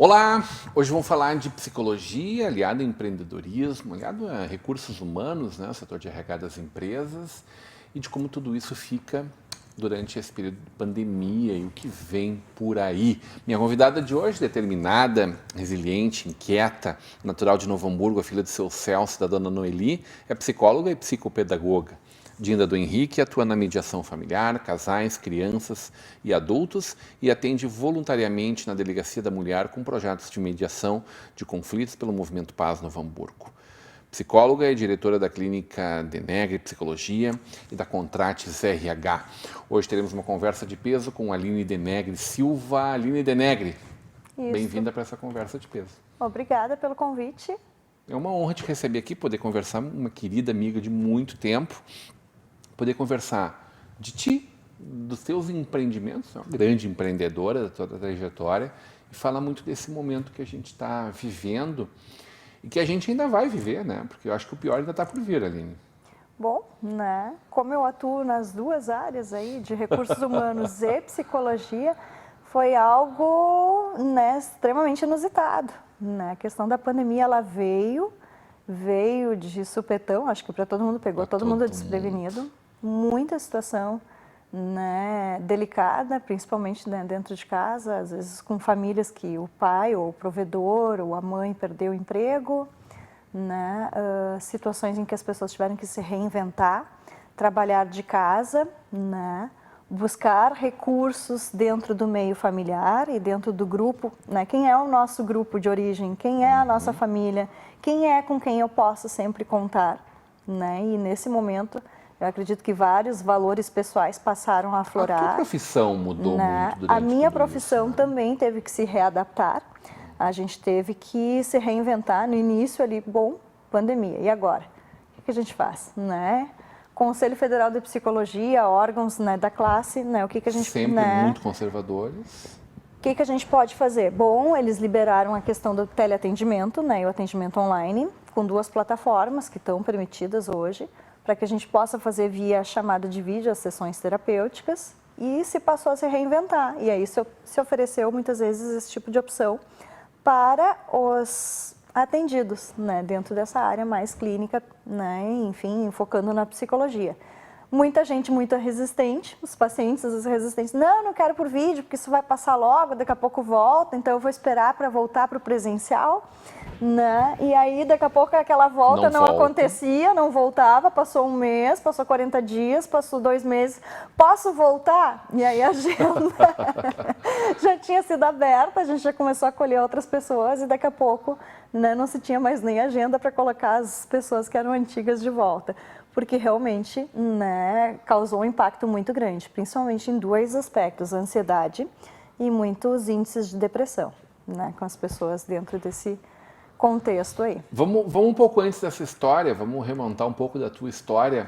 Olá! Hoje vamos falar de psicologia aliado ao empreendedorismo, aliado a recursos humanos, né, o setor de RH das empresas, e de como tudo isso fica durante esse período de pandemia e o que vem por aí. Minha convidada de hoje, determinada, resiliente, inquieta, natural de Novo Hamburgo, a filha de seu Celso, da dona Noeli, é psicóloga e psicopedagoga. Dinda do Henrique atua na mediação familiar, casais, crianças e adultos e atende voluntariamente na Delegacia da Mulher com projetos de mediação de conflitos pelo Movimento Paz Novo Hamburgo. Psicóloga e diretora da Clínica Denegre Psicologia e da Contrates RH. Hoje teremos uma conversa de peso com Aline Denegre Silva. Aline Denegre, bem-vinda para essa conversa de peso. Obrigada pelo convite. É uma honra te receber aqui, poder conversar com uma querida amiga de muito tempo. Poder conversar de ti, dos teus empreendimentos, uma grande empreendedora da tua trajetória, e falar muito desse momento que a gente está vivendo e que a gente ainda vai viver, né? Porque eu acho que o pior ainda está por vir, Aline. Bom, né? Como eu atuo nas duas áreas aí, de recursos humanos e psicologia, foi algo, né, extremamente inusitado, né? A questão da pandemia, ela veio de supetão, acho que para todo mundo, pegou todo mundo desprevenido. Muita situação, né, delicada, principalmente, né, dentro de casa, às vezes com famílias que o pai ou o provedor ou a mãe perdeu o emprego, né, situações em que as pessoas tiveram que se reinventar, trabalhar de casa, né, buscar recursos dentro do meio familiar e dentro do grupo, né, quem é o nosso grupo de origem, quem é a nossa família, quem é com quem eu posso sempre contar, né, e nesse momento eu acredito que vários valores pessoais passaram a aflorar. A tua profissão mudou muito durante A minha profissão isso, né? também teve que se readaptar. A gente teve que se reinventar no início ali, bom, pandemia. E agora? O que a gente faz, né? Conselho Federal de Psicologia, órgãos, né, da classe, né? O que a gente, sempre, né, muito conservadores. O que a gente pode fazer? Bom, eles liberaram a questão do teleatendimento, né, e o atendimento online, com 2 plataformas que estão permitidas hoje, para que a gente possa fazer via chamada de vídeo as sessões terapêuticas, e se passou a se reinventar. E aí se ofereceu muitas vezes esse tipo de opção para os atendidos, né, dentro dessa área mais clínica, né, enfim, focando na psicologia. Muita gente muito resistente, os pacientes às vezes resistentes, não quero por vídeo, porque isso vai passar logo, daqui a pouco volta, então eu vou esperar para voltar para o presencial, né? E aí daqui a pouco aquela volta não acontecia, não voltava, passou 1 mês, passou 40 dias, passou 2 meses, posso voltar? E aí a agenda já tinha sido aberta, a gente já começou a acolher outras pessoas e daqui a pouco, né, não se tinha mais nem agenda para colocar as pessoas que eram antigas de volta. Porque realmente, né, causou um impacto muito grande, principalmente em 2 aspectos, a ansiedade e muitos índices de depressão, né, com as pessoas dentro desse contexto aí. Vamos um pouco antes dessa história, vamos remontar um pouco da tua história.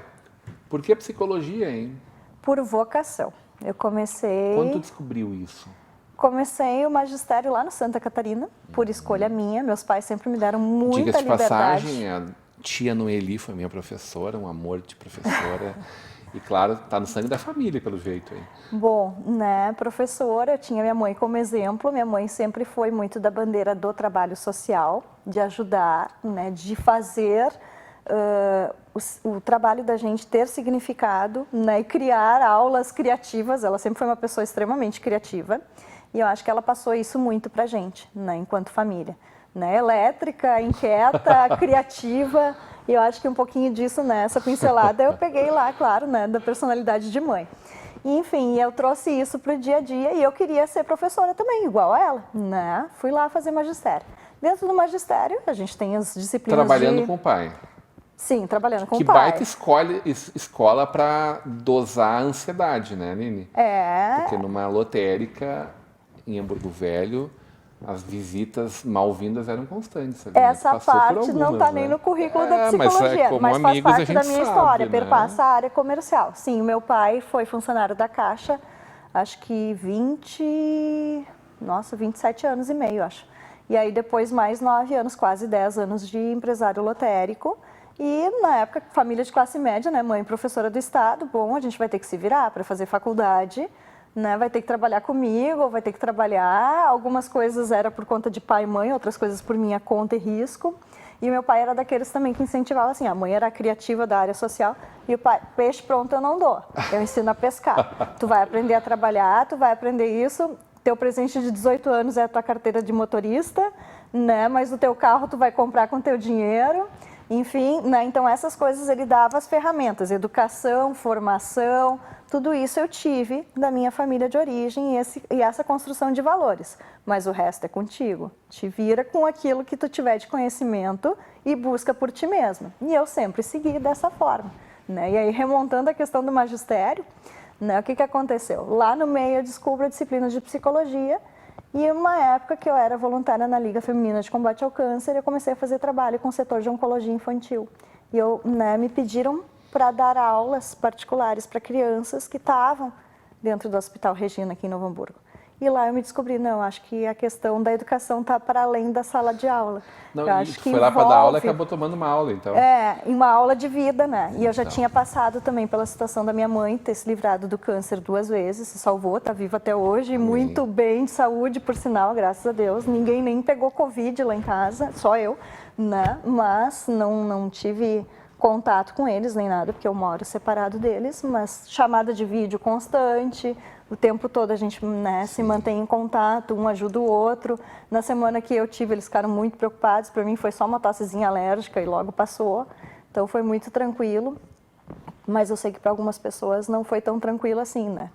Por que psicologia, hein? Por vocação. Eu comecei... Quando tu descobriu isso? Comecei o magistério lá no Santa Catarina, por escolha minha. Meus pais sempre me deram muita liberdade. Diga-se de passagem, a tia Noeli foi minha professora, um amor de professora. E claro, tá no sangue da família, pelo jeito aí. Bom, né, professora, eu tinha minha mãe como exemplo. Minha mãe sempre foi muito da bandeira do trabalho social, de ajudar, né, de fazer o trabalho da gente ter significado, né, e criar aulas criativas. Ela sempre foi uma pessoa extremamente criativa. E eu acho que ela passou isso muito pra gente, né, enquanto família. Né, elétrica, inquieta, criativa, e eu acho que um pouquinho disso, né, essa pincelada eu peguei lá, claro, né, da personalidade de mãe. E, enfim, eu trouxe isso para o dia a dia e eu queria ser professora também, igual a ela, né, fui lá fazer magistério. Dentro do magistério, a gente tem as disciplinas Trabalhando com o pai. Sim, trabalhando com o pai. Que baita escola para dosar a ansiedade, né, Aline? É. Porque numa lotérica em Hamburgo Velho, as visitas mal-vindas eram constantes. Ali, né? Essa parte não está nem no currículo da psicologia, mas faz parte da minha história, perpassa a área comercial. Sim, o meu pai foi funcionário da Caixa, acho que 27 anos e meio, acho. E aí depois mais 9 anos, quase 10 anos de empresário lotérico. E na época, família de classe média, né, mãe professora do estado, bom, a gente vai ter que se virar para fazer faculdade, né, vai ter que trabalhar comigo, vai ter que trabalhar, algumas coisas era por conta de pai e mãe, outras coisas por minha conta e risco. E o meu pai era daqueles também que incentivava assim, a mãe era a criativa da área social e o pai, peixe pronto eu não dou, eu ensino a pescar. Tu vai aprender a trabalhar, tu vai aprender isso, teu presente de 18 anos é a tua carteira de motorista, né, mas o teu carro tu vai comprar com teu dinheiro. Enfim, né, então essas coisas ele dava as ferramentas, educação, formação, tudo isso eu tive da minha família de origem e essa construção de valores. Mas o resto é contigo. Te vira com aquilo que tu tiver de conhecimento e busca por ti mesma. E eu sempre segui dessa forma. Né? E aí, remontando a questão do magistério, né, o que aconteceu? Lá no meio eu descubro a disciplina de psicologia. E uma época que eu era voluntária na Liga Feminina de Combate ao Câncer, eu comecei a fazer trabalho com o setor de oncologia infantil. E me pediram para dar aulas particulares para crianças que estavam dentro do Hospital Regina, aqui em Novo Hamburgo. E lá eu me descobri, não, acho que a questão da educação está para além da sala de aula. Não, eu acho que foi lá para dar aula e acabou tomando uma aula, então. Em uma aula de vida, né? E eu já tinha passado também pela situação da minha mãe, ter se livrado do câncer 2 vezes, se salvou, está viva até hoje, muito bem de saúde, por sinal, graças a Deus. Ninguém nem pegou Covid lá em casa, só eu, né? Mas não tive contato com eles nem nada, porque eu moro separado deles, mas chamada de vídeo constante, o tempo todo a gente, né, se mantém em contato, um ajuda o outro. Na semana que eu tive, eles ficaram muito preocupados, para mim foi só uma tossezinha alérgica e logo passou, então foi muito tranquilo, mas eu sei que para algumas pessoas não foi tão tranquilo assim, né.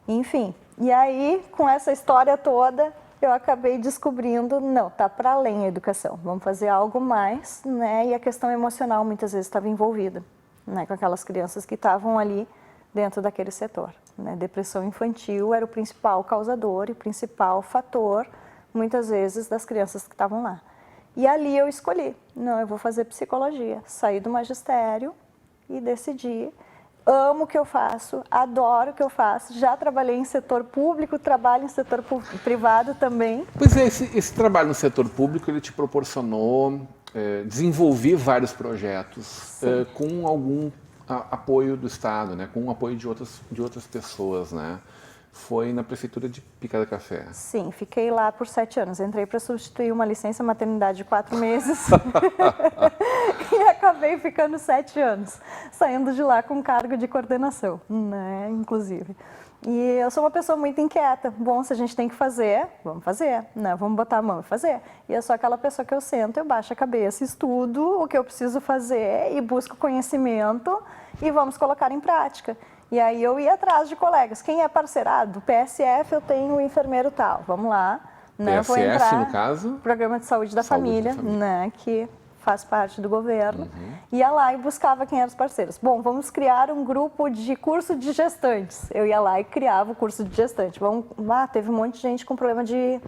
Enfim, e aí, com essa história toda, eu acabei descobrindo, não, tá para além a educação, vamos fazer algo mais, né? E a questão emocional muitas vezes estava envolvida, né? Com aquelas crianças que estavam ali dentro daquele setor, né? Depressão infantil era o principal causador e o principal fator, muitas vezes, das crianças que estavam lá. E ali eu escolhi, não, eu vou fazer psicologia, saí do magistério e decidi. Amo o que eu faço, adoro o que eu faço, já trabalhei em setor público, trabalho em setor privado também. Pois é, esse trabalho no setor público, ele te proporcionou desenvolver vários projetos com algum apoio do Estado, né? Com o apoio de outras pessoas, né? Foi na Prefeitura de Picada Café. Sim, fiquei lá por 7 anos. Entrei para substituir uma licença maternidade de 4 meses e acabei ficando 7 anos, saindo de lá com cargo de coordenação, né, inclusive. E eu sou uma pessoa muito inquieta. Bom, se a gente tem que fazer, vamos fazer, né? Vamos botar a mão e fazer. E eu sou aquela pessoa que eu sento, eu baixo a cabeça, estudo o que eu preciso fazer e busco conhecimento e vamos colocar em prática. E aí eu ia atrás de colegas. Quem é parceirado? Do PSF eu tenho o enfermeiro tal. Vamos lá. Né? PSF, vou entrar, no caso? Programa de Saúde da Família, né? Que faz parte do governo. Ia lá e buscava quem eram os parceiros. Bom, vamos criar um grupo de curso de gestantes. Eu ia lá e criava o curso de gestante. Teve um monte de gente com problema de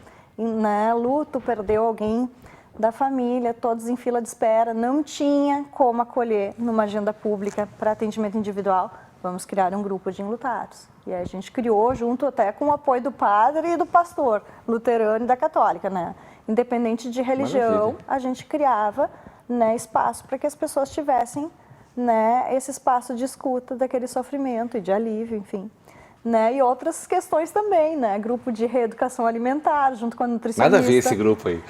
luto, perdeu alguém da família, todos em fila de espera. Não tinha como acolher numa agenda pública para atendimento individual. Vamos criar um grupo de enlutados. E aí a gente criou, junto até com o apoio do padre e do pastor luterano e da católica, né? Independente de religião, a gente criava, né, espaço para que as pessoas tivessem, né, esse espaço de escuta daquele sofrimento e de alívio, enfim. Né? E outras questões também, né? Grupo de reeducação alimentar, junto com a nutricionista. Nada a ver esse grupo aí.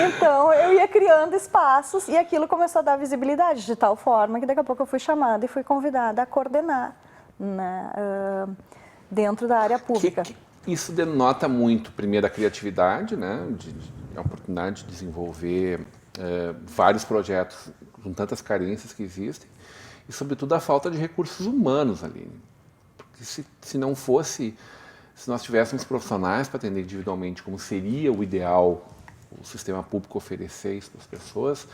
Então, eu ia criando espaços e aquilo começou a dar visibilidade, de tal forma que daqui a pouco eu fui chamada e fui convidada a coordenar, né, dentro da área pública. Isso denota muito, primeiro, a criatividade, né? A oportunidade de desenvolver vários projetos com tantas carências que existem. E, sobretudo, a falta de recursos humanos ali. Porque se não fosse, se nós tivéssemos profissionais para atender individualmente, como seria o ideal o sistema público oferecer isso para as pessoas,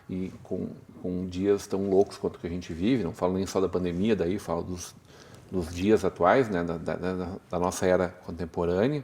e com dias tão loucos quanto que a gente vive, não falo nem só da pandemia, daí falo dos dias atuais, né, da nossa era contemporânea,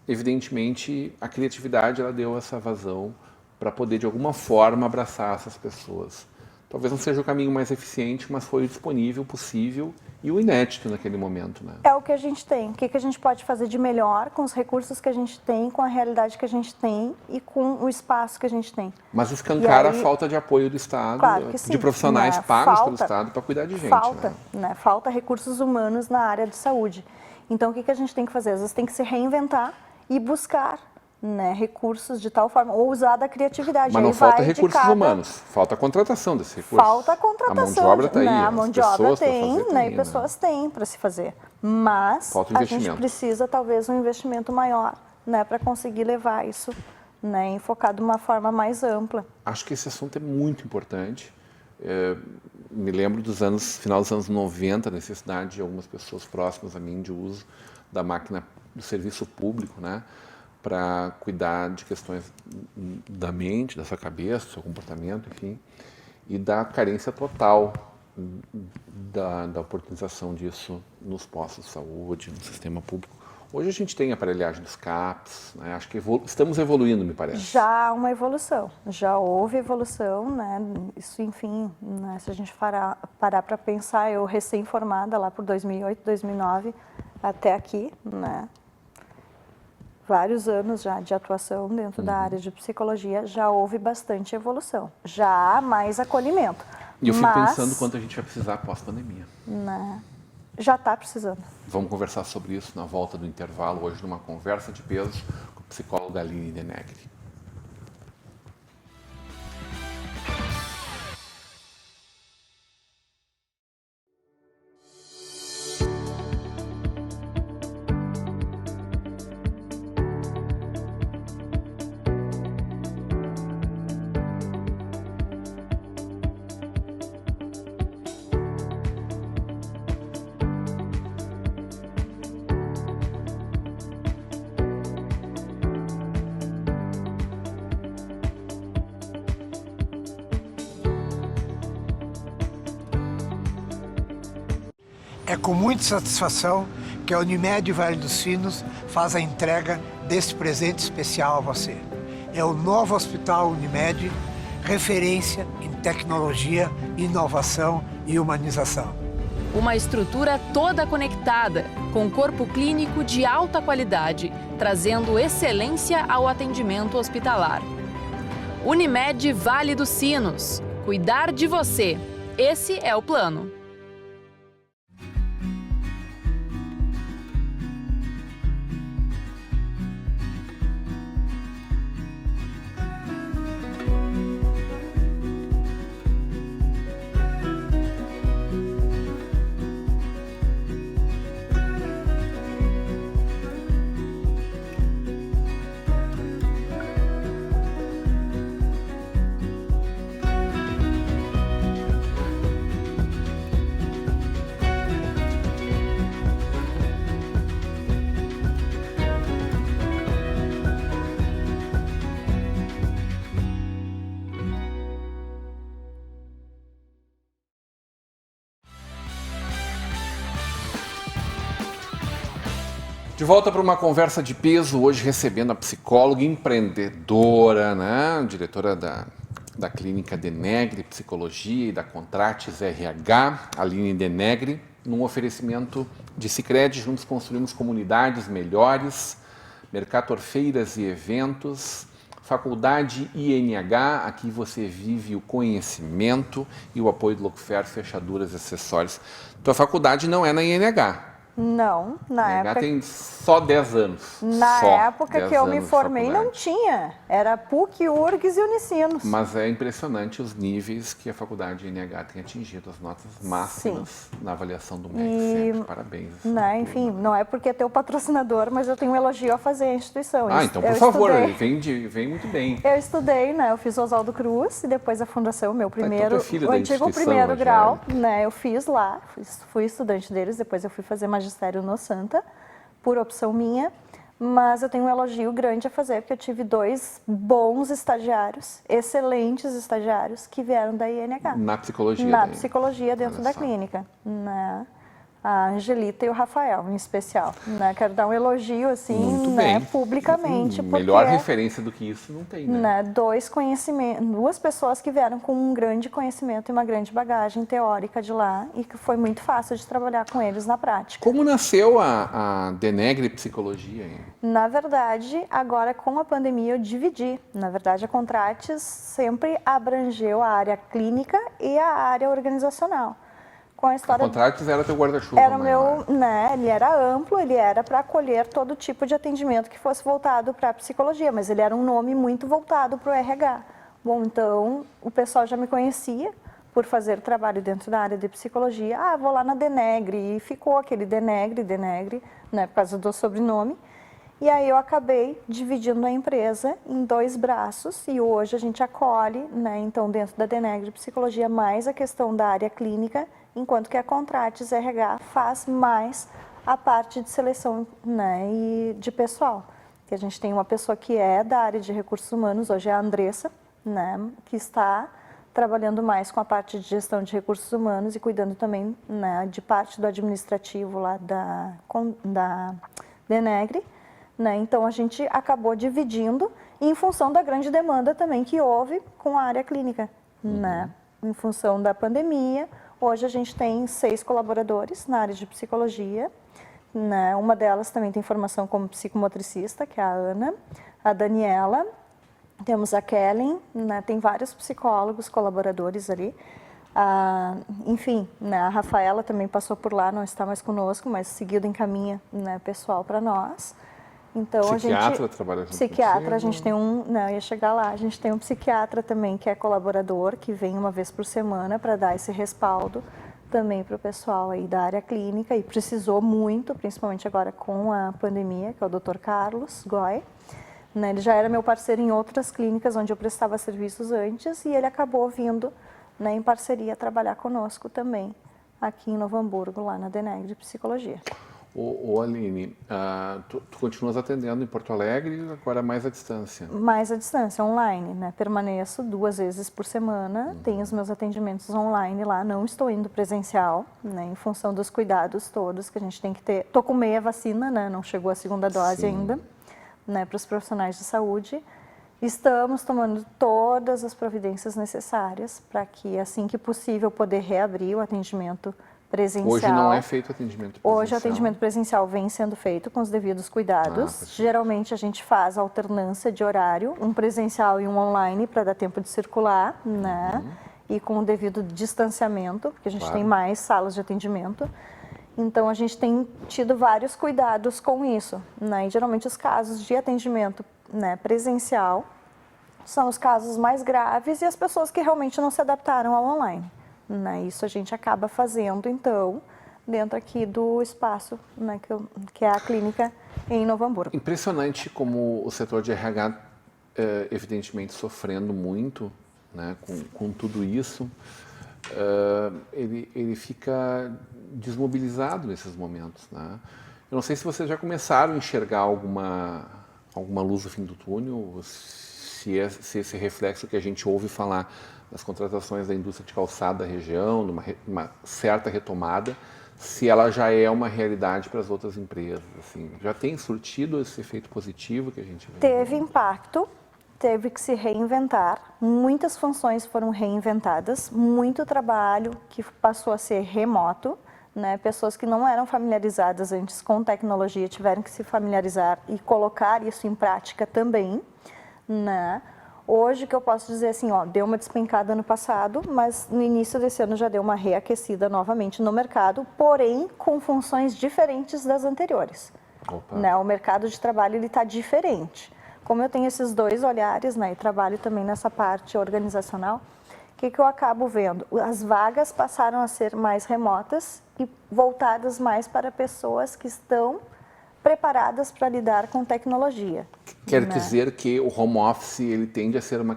Evidentemente, a criatividade ela deu essa vazão para poder, de alguma forma, abraçar essas pessoas. Talvez não seja o caminho mais eficiente, mas foi o disponível, possível e o inédito naquele momento, né? É o que a gente tem. O que a gente pode fazer de melhor com os recursos que a gente tem, com a realidade que a gente tem e com o espaço que a gente tem. Mas escancara aí, a falta de apoio do Estado, claro que sim, de profissionais né? pagos pelo Estado para cuidar de gente. Falta, né? Falta recursos humanos na área de saúde. Então, o que a gente tem que fazer? Às vezes tem que se reinventar e buscar, né, recursos de tal forma, ou usar da criatividade. Mas não aí falta recursos humanos, falta a contratação desse recurso. Falta a contratação. A mão de obra está aí, né? A mão de obra tem, né? E né? pessoas têm para se fazer. Mas a gente precisa talvez um investimento maior, né, para conseguir levar isso, né, enfocado de uma forma mais ampla. Acho que esse assunto é muito importante. Me lembro final dos anos 90, a necessidade de algumas pessoas próximas a mim de uso da máquina do serviço público, né, para cuidar de questões da mente, da sua cabeça, do seu comportamento, enfim, e da carência total da oportunização disso nos postos de saúde, no sistema público. Hoje a gente tem a aparelhagem dos CAPs, né? Acho que estamos evoluindo, me parece. Já há uma evolução, já houve evolução, né? Isso, enfim, né? Se a gente parar para pensar, eu recém-formada lá por 2008, 2009, até aqui, né? Vários anos já de atuação dentro da área de psicologia, já houve bastante evolução, já há mais acolhimento. E eu fico pensando quanto a gente vai precisar pós-pandemia. Né? Já está precisando. Vamos conversar sobre isso na volta do intervalo, hoje numa conversa de peso com a psicóloga Aline Denegri. É com muita satisfação que a Unimed Vale dos Sinos faz a entrega deste presente especial a você. É o novo Hospital Unimed, referência em tecnologia, inovação e humanização. Uma estrutura toda conectada, com corpo clínico de alta qualidade, trazendo excelência ao atendimento hospitalar. Unimed Vale dos Sinos. Cuidar de você. Esse é o plano. De volta para uma conversa de peso, hoje recebendo a psicóloga empreendedora, né? Diretora da Clínica Denegri Psicologia e da Contrates RH, Aline Denegri, num oferecimento de Sicredi. Juntos construímos comunidades melhores, Mercator Feiras e Eventos, Faculdade INH, aqui você vive o conhecimento, e o apoio do Locufer, fechaduras e acessórios. Tua faculdade não é na INH. Não, na época... tem só 10 anos. Na época que eu me formei não tinha. Era PUC, URGS e Unicinos. Mas é impressionante os níveis que a faculdade INH tem atingido, as notas máximas na avaliação do MEC. Sempre. Parabéns. Né, enfim, não é porque é teu patrocinador, mas eu tenho um elogio a fazer à instituição. Então, por favor, vem muito bem. Eu estudei, né? Eu fiz Oswaldo Cruz e depois a fundação, meu primeiro, então, o antigo primeiro grau, né? Eu fiz lá, fui estudante deles, depois eu fui fazer magistério no Santa, por opção minha, mas eu tenho um elogio grande a fazer, porque eu tive 2 bons estagiários, excelentes estagiários, que vieram da INH. Na psicologia? Na psicologia dentro da clínica. Né? a Angelita e o Rafael, em especial. Né? Quero dar um elogio, assim, Muito né, bem. publicamente. Melhor porque, referência do que isso não tem, né? duas pessoas que vieram com um grande conhecimento e uma grande bagagem teórica de lá e que foi muito fácil de trabalhar com eles na prática. Como nasceu a Denegre Psicologia? Hein? Na verdade, agora com a pandemia eu dividi. Na verdade, a Contrates sempre abrangeu a área clínica e a área organizacional. Com a história Contrates era teu guarda-chuva era o maior. meu, né, ele era amplo, ele era para acolher todo tipo de atendimento que fosse voltado para a psicologia, mas ele era um nome muito voltado para o RH. Bom, então o pessoal já me conhecia por fazer trabalho dentro da área de psicologia. Ah, vou lá na Denegre, e ficou aquele Denegre, né, por causa do sobrenome. E aí eu acabei dividindo a empresa em 2 braços e hoje a gente acolhe, né, então dentro da Denegre Psicologia mais a questão da área clínica, enquanto que a Contrates RH faz mais a parte de seleção, né, e de pessoal. Que a gente tem uma pessoa que é da área de recursos humanos, hoje é a Andressa, né, que está trabalhando mais com a parte de gestão de recursos humanos e cuidando também, né, de parte do administrativo lá da Denegre. Né? Então, a gente acabou dividindo em função da grande demanda também que houve com a área clínica. Né? Em função da pandemia, hoje a gente tem 6 colaboradores na área de psicologia. Né? Uma delas também tem formação como psicomotricista, que é a Ana, a Daniela, temos a Kellen, né? Tem vários psicólogos colaboradores ali. Enfim, né? A Rafaela também passou por lá, não está mais conosco, mas seguido encaminha, né, pessoal para nós. Então, Psiquiatra trabalha junto psiquiatra, a gente contigo? tem um, não, eu ia chegar lá, a gente tem um psiquiatra também que é colaborador, que vem uma vez por semana para dar esse respaldo também para o pessoal aí da área clínica e precisou muito, principalmente agora com a pandemia, que é o Dr. Carlos Goy. Né, ele já era meu parceiro em outras clínicas onde eu prestava serviços antes e ele acabou vindo, né, em parceria trabalhar conosco também aqui em Novo Hamburgo, lá na Denegre Psicologia. Ô Aline, tu continuas atendendo em Porto Alegre, agora mais à distância? Mais à distância, online, né? Permaneço 2 vezes por semana, tenho os meus atendimentos online lá, não estou indo presencial, né? Em função dos cuidados todos que a gente tem que ter. Estou com meia vacina, né? Não chegou a segunda dose ainda, né? Para os profissionais de saúde. Estamos tomando todas as providências necessárias para que, assim que possível, poder reabrir o atendimento presencial. Hoje não é feito atendimento presencial? Hoje o atendimento presencial vem sendo feito com os devidos cuidados. Geralmente a gente faz alternância de horário, um presencial e um online para dar tempo de circular, né? E com o devido distanciamento, porque a gente tem mais salas de atendimento. Então a gente tem tido vários cuidados com isso, né? E geralmente os casos de atendimento, né, presencial são os casos mais graves e as pessoas que realmente não se adaptaram ao online. Né? Isso a gente acaba fazendo, então, dentro aqui do espaço, né, que é a clínica em Novo Hamburgo. Impressionante como o setor de RH, evidentemente, sofrendo muito, né, com tudo isso, ele fica desmobilizado nesses momentos. Né? Eu não sei se vocês já começaram a enxergar alguma luz no fim do túnel, se esse reflexo que a gente ouve falar das contratações da indústria de calçado da região, de uma certa retomada, se ela já é uma realidade para as outras empresas. Assim, já tem surtido esse efeito positivo que a gente vê? Teve impacto, teve que se reinventar, muitas funções foram reinventadas, muito trabalho que passou a ser remoto, né? Pessoas que não eram familiarizadas antes com tecnologia tiveram que se familiarizar e colocar isso em prática também, né? Hoje, que eu posso dizer assim, ó, deu uma despencada ano passado, mas no início desse ano já deu uma reaquecida novamente no mercado, porém com funções diferentes das anteriores. Né? O mercado de trabalho ele está diferente. Como eu tenho esses 2 olhares, né, e trabalho também nessa parte organizacional, o que eu acabo vendo? As vagas passaram a ser mais remotas e voltadas mais para pessoas que estão preparadas para lidar com tecnologia. Quer dizer que o home office ele tende a ser uma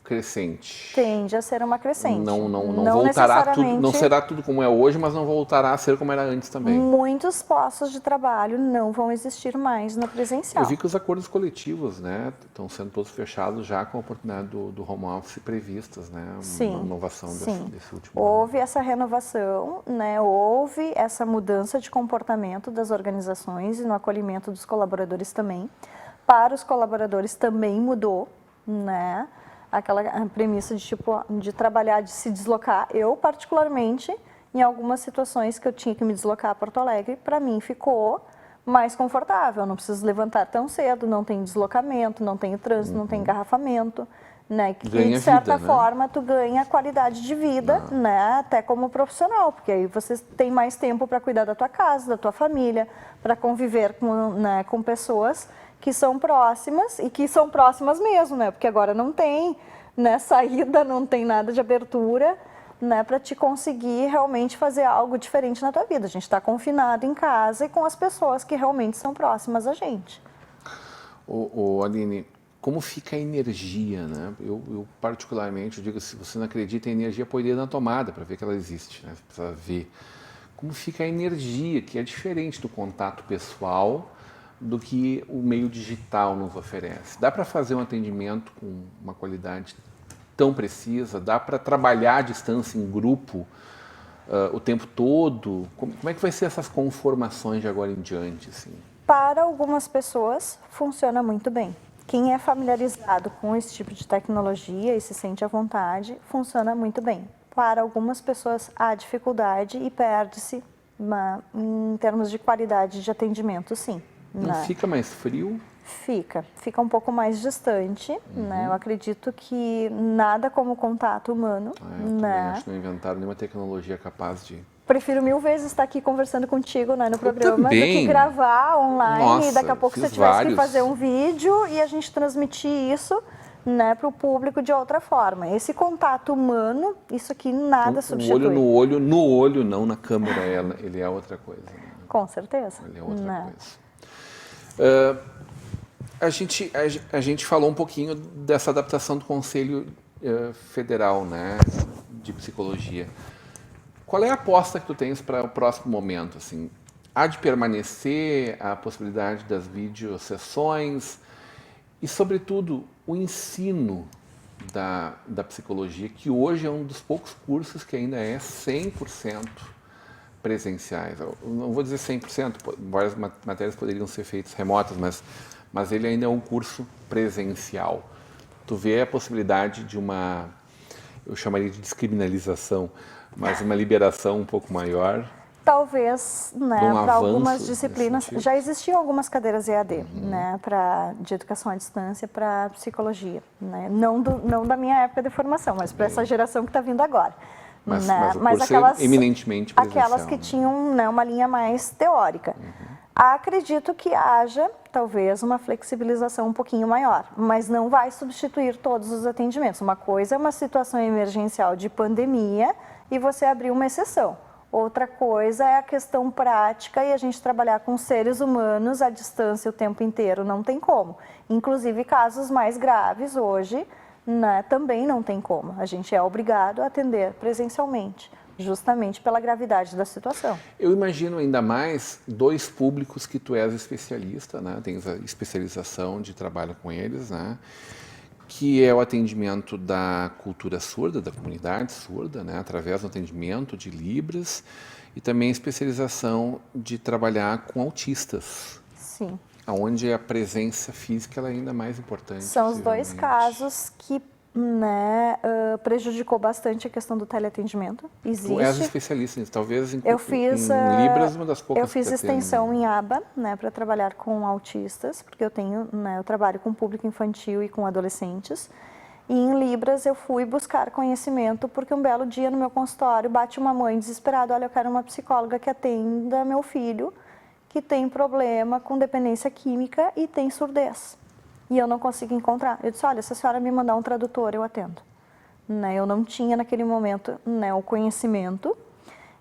crescente. Tende a ser uma crescente. Não Não voltará tudo, não necessariamente. será tudo como é hoje, mas não voltará a ser como era antes também. Muitos postos de trabalho não vão existir mais no presencial. Eu vi que os acordos coletivos, né, estão sendo todos fechados já com a oportunidade do home office previstas, né, Sim, uma inovação sim. desse último ano. Houve essa renovação, né? Houve essa mudança de comportamento das organizações e no acolhimento dos colaboradores também. Para os colaboradores também mudou, né? Aquela premissa de tipo de trabalhar, de se deslocar. Eu particularmente, em algumas situações que eu tinha que me deslocar a Porto Alegre, para mim ficou mais confortável. Eu não preciso levantar tão cedo, não tem deslocamento, não tem trânsito, não tem engarrafamento, né? E de certa vida, né? forma tu ganha qualidade de vida, né? Até como profissional, porque aí você tem mais tempo para cuidar da tua casa, da tua família, para conviver com, né, com pessoas que são próximas e que são próximas mesmo, né? Porque agora não tem, né, saída, não tem nada de abertura, né, para te conseguir realmente fazer algo diferente na tua vida. A gente está confinado em casa e com as pessoas que realmente são próximas a gente. Aline, como fica a energia, né? Eu particularmente digo, se você não acredita em energia, põe na tomada para ver que ela existe, né? Você precisa ver como fica a energia, que é diferente do contato pessoal do que o meio digital nos oferece. Dá para fazer um atendimento com uma qualidade tão precisa? Dá para trabalhar à distância em grupo o tempo todo? Como é que vai ser essas conformações de agora em diante? Assim? Para algumas pessoas, funciona muito bem. Quem é familiarizado com esse tipo de tecnologia e se sente à vontade, funciona muito bem. Para algumas pessoas, há dificuldade e perde-se em termos de qualidade de atendimento, sim. Não fica mais frio? Fica um pouco mais distante, né? Eu acredito que nada como o contato humano, Eu né? também acho que não inventaram nenhuma tecnologia capaz de... Prefiro 1000 vezes estar aqui conversando contigo, né, no programa do também. que gravar online. Nossa, e daqui a pouco fiz você tivesse vários. que fazer um vídeo e a gente transmitir isso, né, para o público de outra forma. Esse contato humano, isso aqui nada substitui. Olho no olho, não na câmera, ele é outra coisa. Né? Com certeza. Ele é outra Né? coisa. A gente falou um pouquinho dessa adaptação do Conselho Federal, né, de Psicologia. Qual é a aposta que tu tens para o próximo momento? Assim, há de permanecer a possibilidade das videosessões e, sobretudo, o ensino da psicologia, que hoje é um dos poucos cursos que ainda é 100% presenciais. Eu não vou dizer 100%, várias matérias poderiam ser feitas remotas, mas ele ainda é um curso presencial. Tu vê a possibilidade de eu chamaria de descriminalização, mas uma liberação um pouco maior? Talvez, né, para algumas disciplinas, nesse sentido? já existiam algumas cadeiras EAD, né, de educação à distância para psicologia, né, não da minha época de formação, mas para essa geração que está vindo agora. Mas o Mas curso é eminentemente presencial, aquelas que né? tinham, né, uma linha mais teórica. Acredito que haja, talvez, uma flexibilização um pouquinho maior, mas não vai substituir todos os atendimentos. Uma coisa é uma situação emergencial de pandemia e você abrir uma exceção. Outra coisa é a questão prática e a gente trabalhar com seres humanos à distância o tempo inteiro, não tem como. Inclusive, casos mais graves hoje, né, também não tem como. A gente é obrigado a atender presencialmente, justamente pela gravidade da situação. Eu imagino ainda mais dois públicos que tu és especialista, né? Tens a especialização de trabalho com eles, né? Que é o atendimento da cultura surda, da comunidade surda, né? Através do atendimento de Libras e também a especialização de trabalhar com autistas. Sim. Onde a presença física ela é ainda mais importante. São os dois casos que, né, prejudicou bastante a questão do teleatendimento. Existe. Tu és especialista nisso, talvez em Libras, uma das poucas. Eu fiz extensão em aba, né, para trabalhar com autistas, porque eu trabalho com público infantil e com adolescentes. E em Libras eu fui buscar conhecimento, porque um belo dia no meu consultório bate uma mãe desesperada, olha, eu quero uma psicóloga que atenda meu filho, que tem problema com dependência química e tem surdez. E eu não consigo encontrar. Eu disse, olha, se a senhora me mandar um tradutor, eu atendo. Né, eu não tinha naquele momento, né, o conhecimento.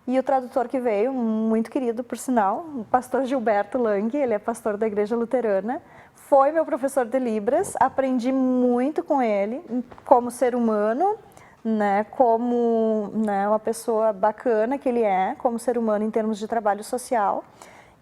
E o tradutor que veio, muito querido, por sinal, o pastor Gilberto Lang, ele é pastor da Igreja Luterana, foi meu professor de Libras, aprendi muito com ele, como ser humano, né, como, né, uma pessoa bacana que ele é, como ser humano em termos de trabalho social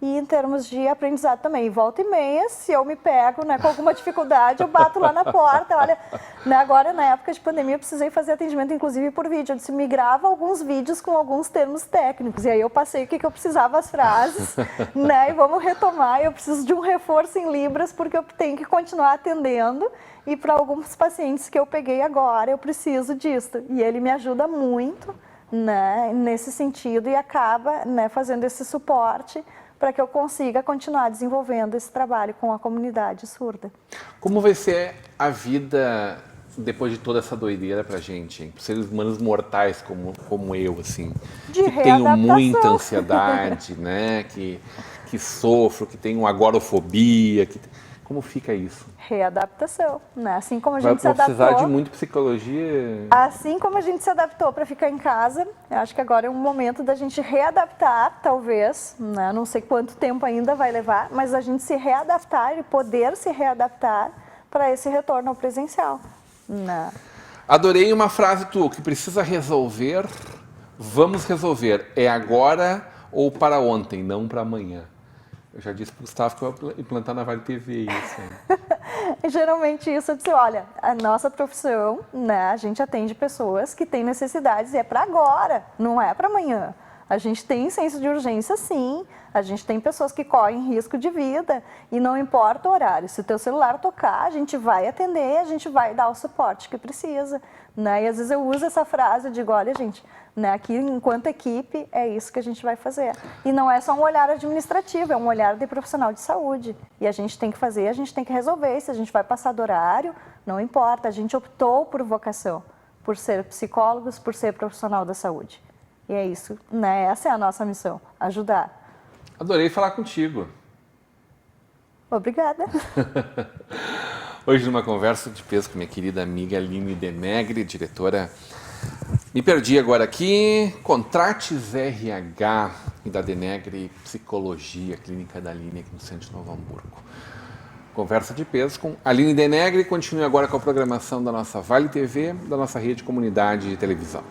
e em termos de aprendizado também. Volta e meia, se eu me pego, né, com alguma dificuldade, eu bato lá na porta. Olha, né, agora na época de pandemia eu precisei fazer atendimento inclusive por vídeo. Eu disse, me grava alguns vídeos com alguns termos técnicos. E aí eu passei o que eu precisava, as frases, né, e vamos retomar. Eu preciso de um reforço em Libras porque eu tenho que continuar atendendo. E para alguns pacientes que eu peguei agora, eu preciso disso. E ele me ajuda muito, né, nesse sentido e acaba, né, fazendo esse suporte para que eu consiga continuar desenvolvendo esse trabalho com a comunidade surda. Como vai ser a vida depois de toda essa doideira pra gente, hein? Seres humanos mortais como eu, assim, De que tenho readaptação. muita ansiedade, né, que sofro, que tenho agorafobia, como fica isso? Readaptação, né? Assim como a Vai gente se adaptou. precisar de muito psicologia? Assim como a gente se adaptou para ficar em casa, eu acho que agora é um momento da gente readaptar, talvez, né? Não sei quanto tempo ainda vai levar, mas a gente se readaptar e poder se readaptar para esse retorno ao presencial, né? Adorei uma frase tua, que precisa resolver, vamos resolver. É agora ou para ontem, não para amanhã. Eu já disse para o Gustavo que eu vou implantar na Vale TV isso. Geralmente isso, eu disse, olha, a nossa profissão, né, a gente atende pessoas que têm necessidades e é para agora, não é para amanhã. A gente tem senso de urgência, sim. A gente tem pessoas que correm risco de vida e não importa o horário. Se o teu celular tocar, a gente vai atender, a gente vai dar o suporte que precisa, né? E às vezes eu uso essa frase, eu digo, olha, gente, né, aqui enquanto equipe é isso que a gente vai fazer. E não é só um olhar administrativo, é um olhar de profissional de saúde. E a gente tem que fazer, a gente tem que resolver. Se a gente vai passar do horário, não importa. A gente optou por vocação, por ser psicólogos, por ser profissional da saúde. E é isso, né? Essa é a nossa missão, ajudar. Adorei falar contigo. Obrigada. Hoje, numa conversa de peso com minha querida amiga Aline Denegre, diretora. Me perdi agora aqui. Contrates RH e da Denegre Psicologia, Clínica da Aline, aqui no centro de Novo Hamburgo. Conversa de peso com Aline Denegre. Continue agora com a programação da nossa Vale TV, da nossa rede de comunidade de televisão.